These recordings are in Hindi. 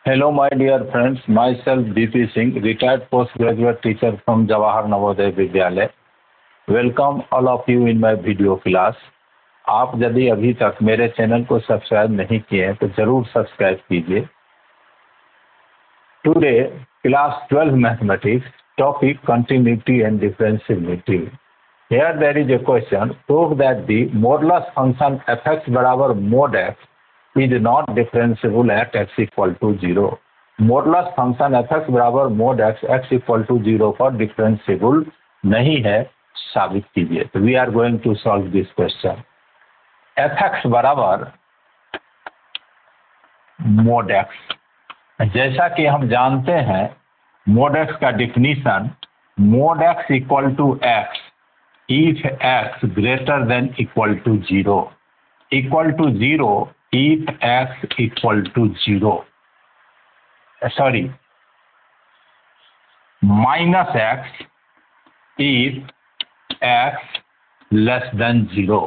Hello, my dear friends. Myself, DP Singh, retired postgraduate teacher from Jawahar Navodaya Vidyalaya. Welcome all of you in my video class. आप यदि अभी तक मेरे चैनल को सब्सक्राइब नहीं किए हैं तो जरूर सब्सक्राइब कीजिए. Today class 12 mathematics topic continuity and differentiability. Here there is a question. Prove that the modulus function fx बराबर mod x is not differentiable at x equal to 0. Modulus function fx बराबर mod x equal to 0 पर differentiable नहीं है, साबित कीजिए. तो we are going to solve this question. fx बराबर mod x, जैसा कि हम जानते हैं mod x का definition mod x equal to x if x greater than equal to 0, equal to 0 if x equal to 0, sorry, minus x if x less than 0.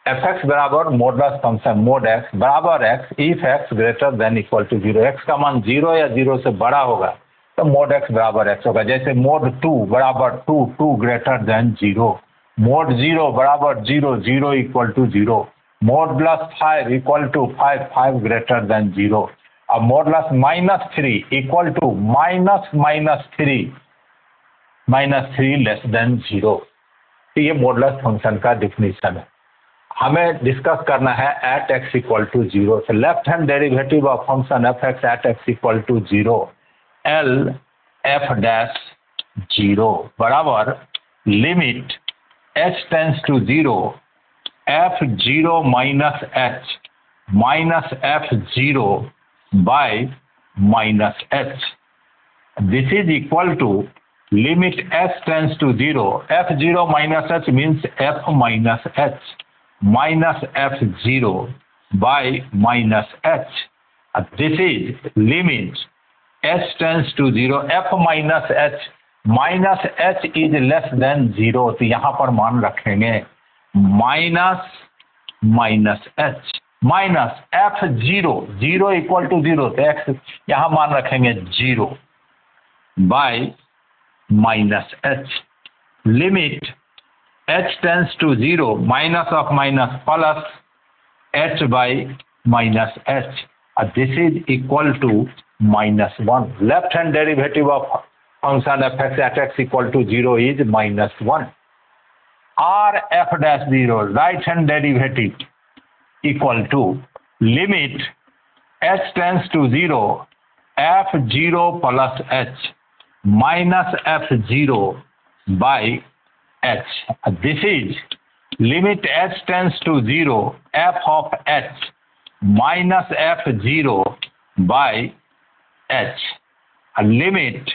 fx बराबर मॉडुलस फंक्शन mod x बराबर x if x greater than equal to 0. x का मान 0 या 0 से बड़ा होगा तो mod x बराबर x होगा. जैसे mod 2 बराबर 2 greater than 0, mod 0 बराबर 0 equal to 0, modulus 5 equal to 5 greater than 0. अब modulus -3 equal to -3 less than 0. तो ये मॉडुलस फंक्शन का डिफिनीशन है. हमें डिस्कस करना है एट एक्स इक्वल टू 0. तो left hand derivative of function f x at x equal to 0 L F dash 0 बराबर limit h tends to 0 f0 minus h minus f0 by minus h. This is equal to limit h tends to 0 f0 minus h means f minus h minus f0 by minus h. This is limit h tends to 0 f minus h minus h is less than 0. तो यहां पर मान रखेंगे minus H minus f 0 equal to 0. तो एक्स यहां मान रखेंगे 0 by minus h. Limit H tends to 0 minus of minus plus h by minus h. This is equal to -1. Left hand derivative of function fx at x equal to 0 is -1. r f dash 0 right hand derivative equal to limit h tends to 0 f0 plus h minus f0 by h. This is limit h tends to 0 f of h minus f0 by h. Limit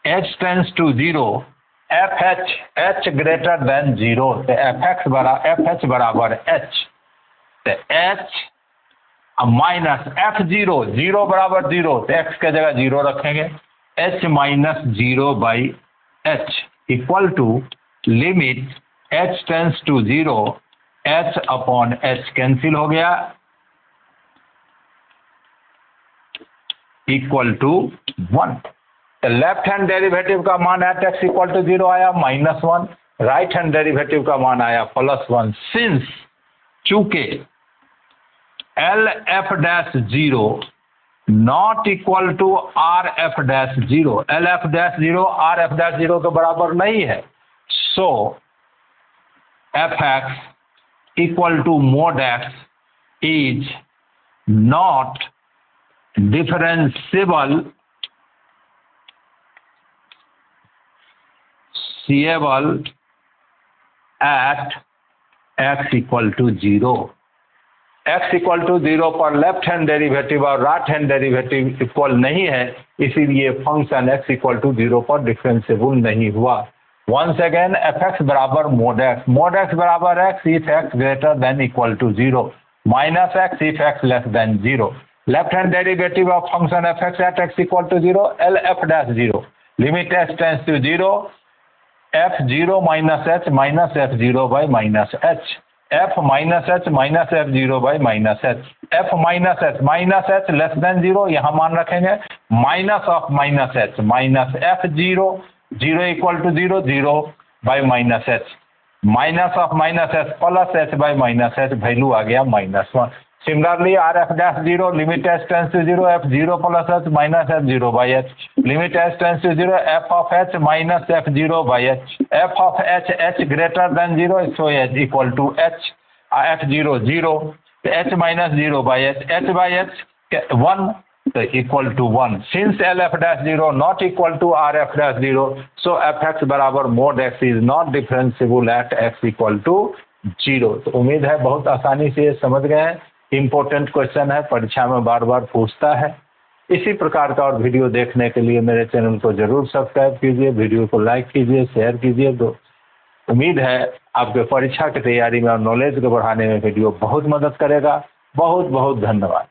h tends to 0 fh h greater than 0. तो fh बराबर h. तो h माइनस f0 0 बराबर 0. तो x के जगह 0 रखेंगे. h minus 0 by h equal to limit h tends to 0 h upon h cancel हो गया equal to 1. Left hand derivative का मान एट एक्स इक्वल टू 0 आया -1, राइट हैंड डेरिवेटिव का मान आया +1. सिंस चूंकि L F dash 0 not equal to R F dash 0, L F dash 0 R F dash 0 के बराबर नहीं है, so F X equal to mod X is not differentiable at x equal to 0. x equal to 0 पर लेफ्ट हैंड डेरिवेटिव और राइट हैंड डेरिवेटिव इक्वल नहीं है, इसीलिए फंक्शन x equal to 0 पर डिफरेंशिएबल नहीं हुआ. वंस अगेन fx बराबर mod x बराबर x if x greater than equal to 0 minus x if x less than 0. Left hand derivative of function fx at x equal to 0 l f dash 0 limit h tends to 0 f0 minus h minus f0 by minus h. F minus H minus F zero by minus H, F minus H less than zero, यहाँ मान रखेंगे minus of minus H minus F zero, zero equal to zero, zero by minus H, minus of minus H plus H by minus H, value आ गया -1। Similarly R F dash zero, limit H tends to zero, F zero plus H minus F zero by H, limit H tends to zero, F of H minus F zero by H, F of H greater than zero, so H equal to H, F zero zero, H minus zero by H by H 1, तो equal to 1। Since L F dash zero not equal to R F dash zero, so F X बराबर mod X is not differentiable at x equal to zero. तो उम्मीद है बहुत आसानी से ये समझ गए हैं। इम्पोर्टेंट क्वेश्चन है, परीक्षा में बार बार पूछता है। इसी प्रकार का और वीडियो देखने के लिए मेरे चैनल को जरूर सब्सक्राइब कीजिए, वीडियो को लाइक कीजिए, शेयर कीजिए। तो उम्मीद है आपके परीक्षा की तैयारी में और नॉलेज को बढ़ाने में वीडियो बहुत मदद करेगा। बहुत बहुत धन्यवाद।